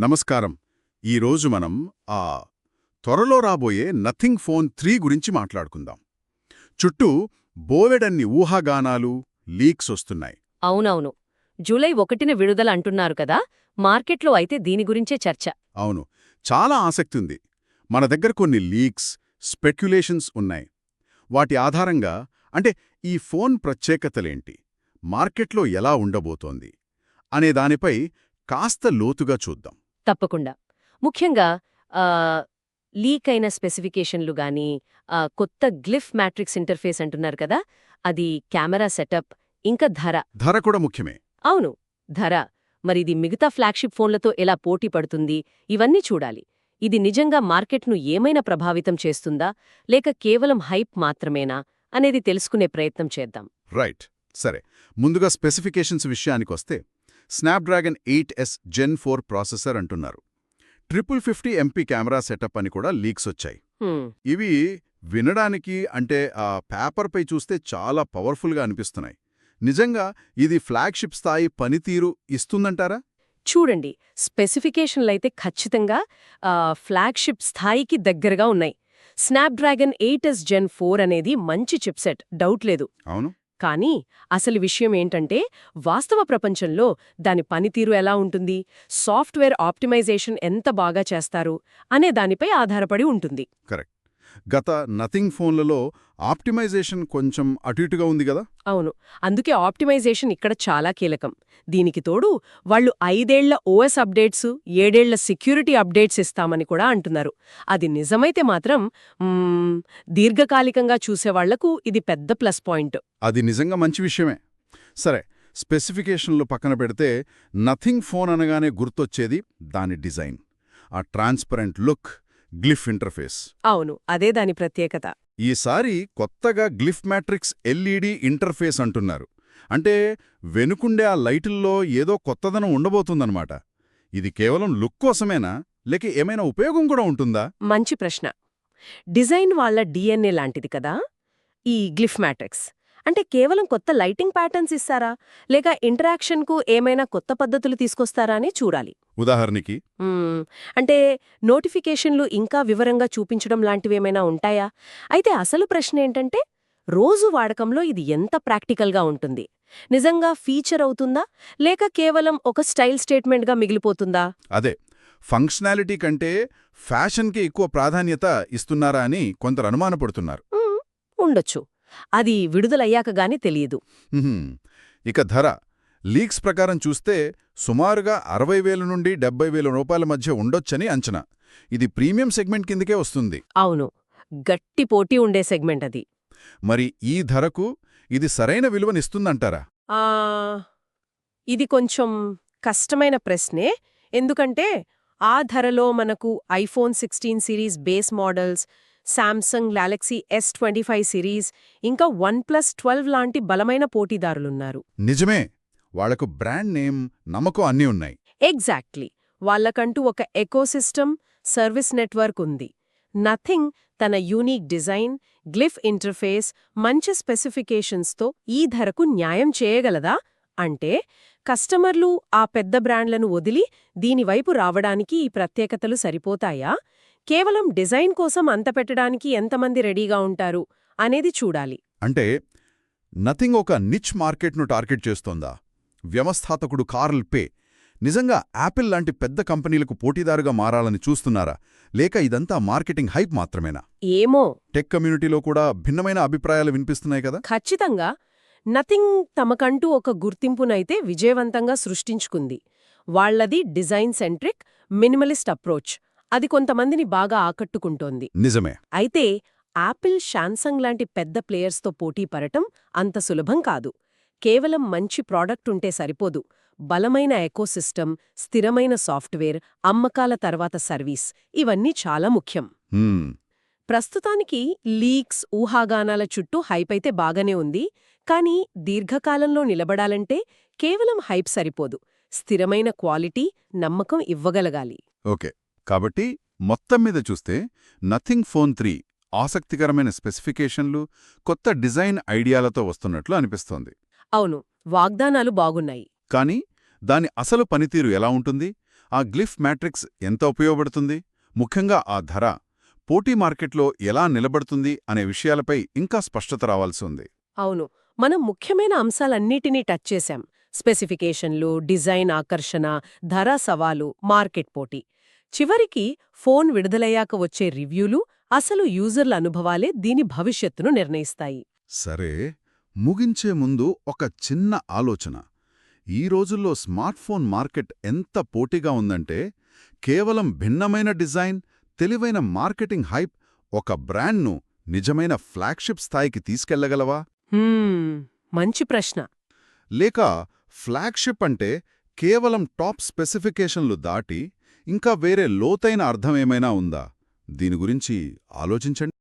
నమస్కారం. ఈరోజు మనం ఆ త్వరలో రాబోయే నథింగ్ ఫోన్ 3 గురించి మాట్లాడుకుందాం. చుట్టూ బోలెడన్ని ఊహాగానాలు, లీక్స్ వస్తున్నాయి. అవునవును. జూలై 1న విడుదల అంటున్నారు కదా, మార్కెట్లో అయితే దీని గురించే చర్చ. అవును, చాలా ఆసక్తి ఉంది. మన దగ్గర కొన్ని లీక్స్, స్పెక్యులేషన్స్ ఉన్నాయి. వాటి ఆధారంగా అంటే ఈ ఫోన్ ప్రత్యేకతలేంటి, మార్కెట్లో ఎలా ఉండబోతోంది అనే దానిపై కాస్త లోతుగా చూద్దాం. తప్పకుండా. ముఖ్యంగా లీక్ అయిన స్పెసిఫికేషన్లు గానీ, కొత్త గ్లిఫ్ మ్యాట్రిక్స్ ఇంటర్ఫేస్ అంటున్నారు కదా, అది కెమెరా సెటప్, ఇంకా ధర. ధర కూడా ముఖ్యమే. అవును, ధర. మరిది మిగతా ఫ్లాగ్షిప్ ఫోన్లతో ఎలా పోటీ పడుతుంది, ఇవన్నీ చూడాలి. ఇది నిజంగా మార్కెట్ను ఏమైనా ప్రభావితం చేస్తుందా, లేక కేవలం హైప్ మాత్రమేనా అనేది తెలుసుకునే ప్రయత్నం చేద్దాం. రైట్. సరే, ముందుగా స్పెసిఫికేషన్స్ విషయానికొస్తే స్నాప్డ్రాగన్ 8S Gen 4 ప్రాసెసర్ అంటున్నారు. 5050 MP కెమెరా సెటప్ అని కూడా లీక్స్ వచ్చాయి. ఇవి వినడానికి అంటే ఆ పేపర్పై చూస్తే చాలా పవర్ఫుల్గా అనిపిస్తున్నాయి. నిజంగా ఇది ఫ్లాగ్షిప్ స్థాయి పనితీరు ఇస్తుందంటారా? చూడండి, స్పెసిఫికేషన్లైతే ఖచ్చితంగా ఫ్లాగ్షిప్ స్థాయికి దగ్గరగా ఉన్నాయి. స్నాప్డ్రాగన్ 8S Gen 4 అనేది మంచి చిప్సెట్, డౌట్ లేదు. అవును. కానీ అసలు విషయం ఏంటంటే, వాస్తవ ప్రపంచంలో దాని పనితీరు ఎలా ఉంటుంది, సాఫ్ట్వేర్ ఆప్టిమైజేషన్ ఎంత బాగా చేస్తారు అనే దానిపై ఆధారపడి ఉంటుంది. కరెక్ట్. గత నథింగ్ ఫోన్లలో ఆప్టిమైజేషన్ కొంచెం అటు ఇటుగా ఉంది కదా? అవును, అందుకే ఆప్టిమైజేషన్ ఇక్కడ చాలా కీలకం. దీనికి తోడు వాళ్ళు 5 ఏళ్ల OS అప్డేట్స్, 7 ఏళ్ల సెక్యూరిటీ అప్డేట్స్ ఇస్తామని కూడా అంటున్నారు. అది నిజమైతే మాత్రం దీర్ఘకాలికంగా చూసేవాళ్లకు ఇది పెద్ద ప్లస్ పాయింట్. అది నిజంగా మంచి విషయమే. సరే, స్పెసిఫికేషన్లు పక్కన పెడితే నథింగ్ ఫోన్ అనగానే గుర్తొచ్చేది దాని డిజైన్, ఆ ట్రాన్స్పరెంట్ లుక్, గ్లిఫ్ ఇంటర్ఫేస్. అవును, అదే దాని ప్రత్యేకత. ఈసారి కొత్తగా గ్లిఫ్ మ్యాట్రిక్స్ LED ఇంటర్ఫేస్ అంటున్నారు. అంటే వెనుకుండే ఆ లైటుల్లో ఏదో కొత్తదనం ఉండబోతుందన్నమాట. ఇది కేవలం లుక్ కోసమేనా, లేక ఏమైనా ఉపయోగం కూడా ఉంటుందా? మంచి ప్రశ్న. డిజైన్ వాళ్ళ DNA లాంటిది కదా ఈ గ్లిఫ్ మ్యాట్రిక్స్. అంటే కేవలం కొత్త లైటింగ్ ప్యాటర్న్స్ ఇస్తారా, లేక ఇంటరాక్షన్కు ఏమైనా కొత్త పద్ధతులు తీసుకొస్తారా అని చూడాలి. ఉదాహరణకి అంటే నోటిఫికేషన్లు ఇంకా వివరంగా చూపించడం లాంటివేమైనా ఉంటాయా? అయితే అసలు ప్రశ్న ఏంటంటే, రోజు వాడకంలో ఇది ఎంత ప్రాక్టికల్గా ఉంటుంది? నిజంగా ఫీచర్ అవుతుందా, లేక కేవలం ఒక స్టైల్ స్టేట్మెంట్గా మిగిలిపోతుందా? అదే, ఫంక్షనాలిటీ కంటే ఫ్యాషన్కి ఎక్కువ ప్రాధాన్యత ఇస్తున్నారా అని కొందరు అనుమానపడుతున్నారు. ఉండొచ్చు. అది విడుదలయ్యాక గాని తెలియదు. ఇక ధర లీక్స్ ప్రకారం చూస్తే సుమారుగా 60,000 నుండి 70,000 రూపాయల మధ్య ఉండొచ్చని అంచనా. ఇది ప్రీమియం సెగ్మెంట్ కిందకే వస్తుంది. అవును, గట్టి పోటీ ఉండే సెగ్మెంట్ అది. మరి ఈ ధరకు ఇది సరైన విలువనిస్తుందంటారా? ఇది కొంచెం కష్టమైన ప్రశ్నే. ఎందుకంటే ఆ ధరలో మనకు iPhone 16 series base models, Samsung Galaxy S25 series, ఇంకా OnePlus 12 లాంటి బలమైన పోటీదారులున్నారు. నిజమే, వాళ్లకు బ్రాండ్ నేమ్, నమ్మకం అన్నీ ఉన్నాయి. ఎగ్జాక్ట్లీ. వాళ్లకంటూ ఒక ఎకోసిస్టమ్, సర్వీస్ నెట్వర్క్ ఉంది. నథింగ్ తన యూనిక్ డిజైన్, గ్లిఫ్ ఇంటర్ఫేస్, మంచి స్పెసిఫికేషన్స్తో ఈ ధరకు న్యాయం చేయగలదా? అంటే కస్టమర్లు ఆ పెద్ద బ్రాండ్లను వదిలి దీనివైపు రావడానికి ఈ ప్రత్యేకతలు సరిపోతాయా? కేవలం డిజైన్ కోసం అంత పెట్టడానికి ఎంతమంది రెడీగా ఉంటారు అనేది చూడాలి. అంటే నథింగ్ ఒక నిచ్ మార్కెట్ను టార్గెట్ చేస్తోందా? వ్యవస్థాపకుడు కార్ల్ పే నిజంగా యాపిల్ లాంటి పెద్ద కంపెనీలకు పోటీదారుగా మారాలని చూస్తున్నారా, లేక ఇదంతా మార్కెటింగ్ హైప్ మాత్రమేనా? ఏమో. టెక్ కమ్యూనిటీలో కూడా భిన్నమైన అభిప్రాయాలు వినిపిస్తున్నాయి కదా. ఖచ్చితంగా. నథింగ్ తమకంటూ ఒక గుర్తింపునైతే విజయవంతంగా సృష్టించుకుంది. వాళ్లది డిజైన్ సెంట్రిక్, మినిమలిస్ట్ అప్రోచ్. అది కొంతమందిని బాగా ఆకట్టుకుంటోంది. నిజమే. అయితే యాపిల్, శాంసంగ్ లాంటి పెద్ద ప్లేయర్స్తో పోటీ పడటం అంత సులభం కాదు. కేవలం మంచి ప్రాడక్ట్ ఉంటే సరిపోదు. బలమైన ఎకోసిస్టమ్, స్థిరమైన సాఫ్ట్వేర్, అమ్మకాల తర్వాత సర్వీస్, ఇవన్నీ చాలా ముఖ్యం. ప్రస్తుతానికి లీక్స్, ఊహాగానాల చుట్టూ హైప్ అయితే బాగానే ఉంది. కానీ దీర్ఘకాలంలో నిలబడాలంటే కేవలం హైప్ సరిపోదు. స్థిరమైన క్వాలిటీ, నమ్మకం ఇవ్వగలగాలి. ఓకే, కాబట్టి మొత్తం మీద చూస్తే నథింగ్ ఫోన్ 3 ఆసక్తికరమైన స్పెసిఫికేషన్లు, కొత్త డిజైన్ ఐడియాలతో వస్తున్నట్లు అనిపిస్తోంది. అవును, వాగ్దానాలు బాగున్నాయి. కానీ దాని అసలు పనితీరు ఎలా ఉంటుంది ఆ గ్లిఫ్ మ్యాట్రిక్స్ ఎంత ఉపయోగపడుతుంది, ముఖ్యంగా ఆ ధర పోటీ మార్కెట్లో ఎలా నిలబడుతుంది అనే విషయాలపై ఇంకా స్పష్టత రావాల్సి ఉంది. అవును, మనం ముఖ్యమైన అంశాలన్నిటినీ టచ్ చేశాం. స్పెసిఫికేషన్లు, డిజైన్ ఆకర్షణ, ధర సవాలు, మార్కెట్ పోటీ. చివరికి ఫోన్ విడుదలయ్యాక వచ్చే రివ్యూలు, అసలు యూజర్ల అనుభవాలే దీని భవిష్యత్తును నిర్ణయిస్తాయి. సరే, ముగించే ముందు ఒక చిన్న ఆలోచన. ఈ రోజుల్లో స్మార్ట్ఫోన్ మార్కెట్ ఎంత పోటీగా ఉందంటే, కేవలం భిన్నమైన డిజైన్, తెలివైన మార్కెటింగ్ హైప్ ఒక బ్రాండ్ను నిజమైన ఫ్లాగ్షిప్ స్థాయికి తీసుకెళ్లగలవా? మంచి ప్రశ్న. లేక ఫ్లాగ్షిప్ అంటే కేవలం టాప్ స్పెసిఫికేషన్లు దాటి ఇంకా వేరే లోతైన అర్థమేమైనా ఉందా? దీని గురించి ఆలోచించండి.